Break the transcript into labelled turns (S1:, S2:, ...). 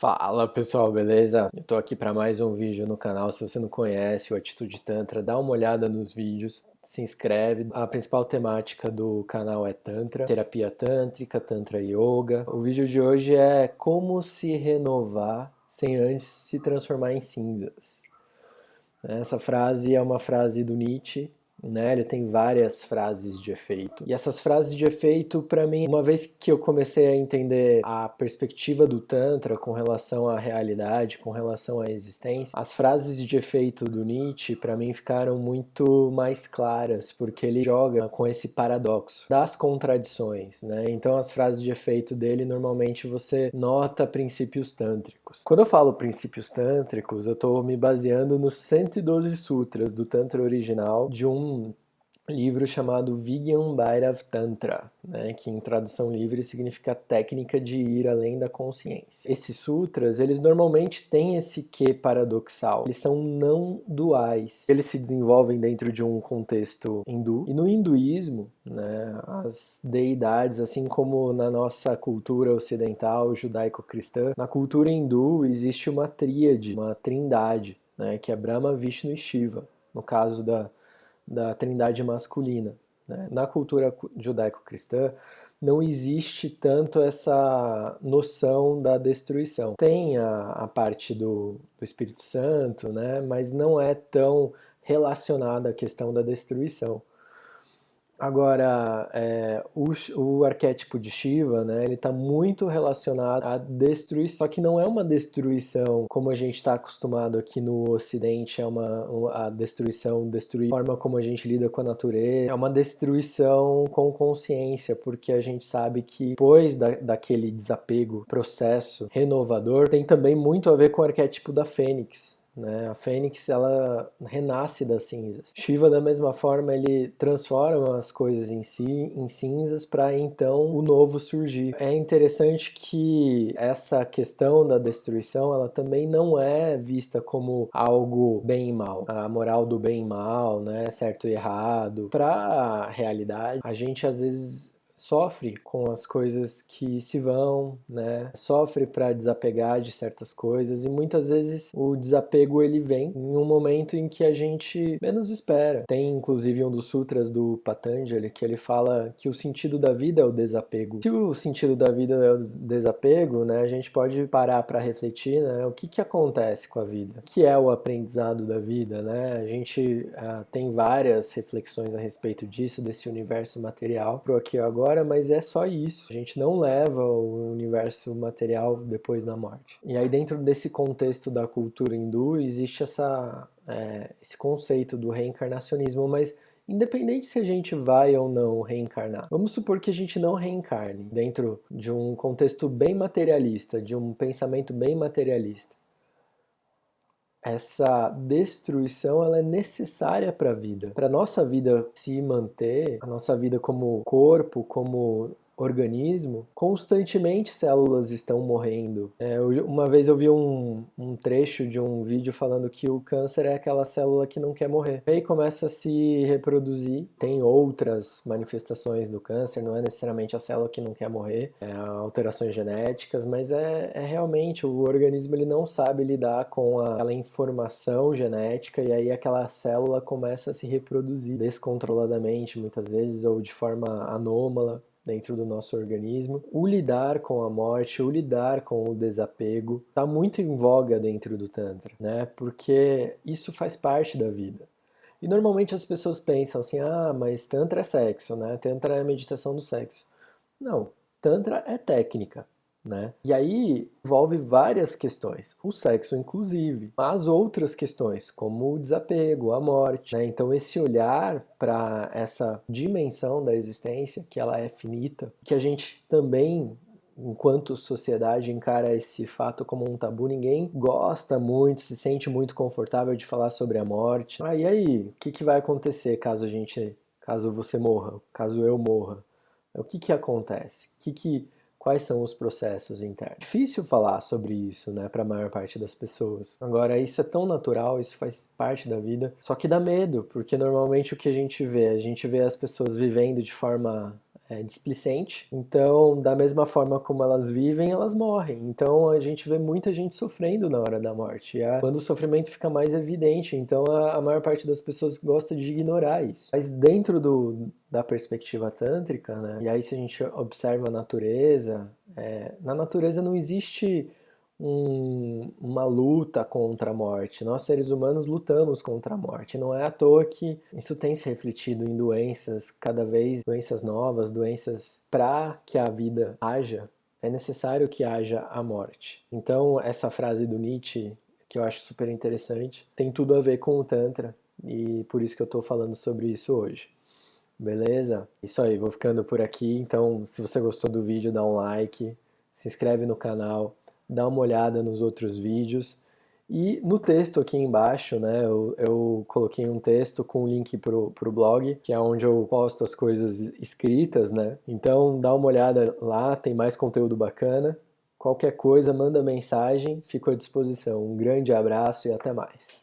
S1: Fala pessoal, beleza? Eu tô aqui para mais um vídeo no canal. Se você não conhece o Atitude Tantra, dá uma olhada nos vídeos, se inscreve. A principal temática do canal é Tantra, terapia tântrica, Tantra Yoga. O vídeo de hoje é como se renovar sem antes se transformar em cinzas. Essa frase é uma frase do Nietzsche, né? Ele tem várias frases de efeito. E essas frases de efeito, para mim, uma vez que eu comecei a entender a perspectiva do Tantra com relação à realidade, com relação à existência, as frases de efeito do Nietzsche, para mim, ficaram muito mais claras, porque ele joga com esse paradoxo das contradições, né? Então, as frases de efeito dele, normalmente você nota princípios tântricos. Quando eu falo princípios tântricos, eu estou me baseando nos 112 sutras do Tantra original, de um livro chamado Vigyan Bhairav Tantra, né, que em tradução livre significa técnica de ir além da consciência. Esses sutras, eles normalmente têm esse quê paradoxal, eles são não duais, eles se desenvolvem dentro de um contexto hindu, e no hinduísmo, né, as deidades, assim como na nossa cultura ocidental, judaico-cristã, na cultura hindu existe uma tríade, uma trindade, né, que é Brahma, Vishnu e Shiva, no caso da trindade masculina, né? Na cultura judaico-cristã não existe tanto essa noção da destruição. Tem a parte do Espírito Santo, né? Mas não é tão relacionada à questão da destruição. Agora, o arquétipo de Shiva, né, ele está muito relacionado à destruição, só que não é uma destruição como a gente está acostumado aqui no Ocidente, a destruição, destruir a forma como a gente lida com a natureza, é uma destruição com consciência, porque a gente sabe que depois daquele desapego, processo renovador, tem também muito a ver com o arquétipo da Fênix, né? A Fênix, ela renasce das cinzas. Shiva, da mesma forma, ele transforma as coisas em si em cinzas para então o novo surgir. É interessante que essa questão da destruição, ela também não é vista como algo bem e mal. A moral do bem e mal, né? Certo e errado. Para a realidade, a gente às vezes sofre com as coisas que se vão, né? Sofre para desapegar de certas coisas e muitas vezes o desapego ele vem em um momento em que a gente menos espera. Tem inclusive um dos sutras do Patanjali que ele fala que o sentido da vida é o desapego. Se o sentido da vida é o desapego, né, a gente pode parar para refletir, né, o que acontece com a vida? O que é o aprendizado da vida, né? A gente tem várias reflexões a respeito disso, desse universo material pro aqui e agora, mas é só isso. A gente não leva o universo material depois da morte. E aí dentro desse contexto da cultura hindu existe esse conceito do reencarnacionismo, mas independente se a gente vai ou não reencarnar, vamos supor que a gente não reencarne dentro de um contexto bem materialista, de um pensamento bem materialista. Essa destruição ela é necessária para a vida. Para a nossa vida se manter, a nossa vida como corpo, como organismo, constantemente células estão morrendo. Uma vez eu vi um trecho de um vídeo falando que o câncer é aquela célula que não quer morrer. Aí começa a se reproduzir. Tem outras manifestações do câncer, não é necessariamente a célula que não quer morrer, alterações genéticas, mas é realmente o organismo ele não sabe lidar com aquela informação genética e aí aquela célula começa a se reproduzir descontroladamente, muitas vezes, ou de forma anômala dentro do nosso organismo. O lidar com a morte, o lidar com o desapego, está muito em voga dentro do Tantra, né? Porque isso faz parte da vida. E normalmente as pessoas pensam assim, mas Tantra é sexo, né? Tantra é meditação do sexo. Não, Tantra é técnica, né? E aí envolve várias questões, o sexo inclusive, mas outras questões, como o desapego, a morte, né? Então esse olhar para essa dimensão da existência, que ela é finita, que a gente também enquanto sociedade encara esse fato como um tabu, ninguém gosta muito, se sente muito confortável de falar sobre a morte. E aí, o que vai acontecer caso você morra, caso eu morra? O que acontece? Quais são os processos internos? Difícil falar sobre isso, né, para a maior parte das pessoas. Agora, isso é tão natural, isso faz parte da vida, só que dá medo, porque normalmente o que a gente vê as pessoas vivendo de forma displicente. Então, da mesma forma como elas vivem, elas morrem. Então, a gente vê muita gente sofrendo na hora da morte. Quando o sofrimento fica mais evidente, então a maior parte das pessoas gosta de ignorar isso. Mas dentro da perspectiva tântrica, né? E aí se a gente observa a natureza, na natureza não existe uma luta contra a morte. Nós, seres humanos, lutamos contra a morte. Não é à toa que isso tem se refletido em doenças, cada vez doenças novas, doenças para que a vida haja, é necessário que haja a morte. Então, essa frase do Nietzsche, que eu acho super interessante, tem tudo a ver com o Tantra e por isso que eu estou falando sobre isso hoje. Beleza? Isso aí, vou ficando por aqui. Então, se você gostou do vídeo, dá um like, se inscreve no canal, dá uma olhada nos outros vídeos. E no texto aqui embaixo, né, eu coloquei um texto com o link pro blog, que é onde eu posto as coisas escritas, né? Então dá uma olhada lá, tem mais conteúdo bacana. Qualquer coisa, manda mensagem, fico à disposição. Um grande abraço e até mais.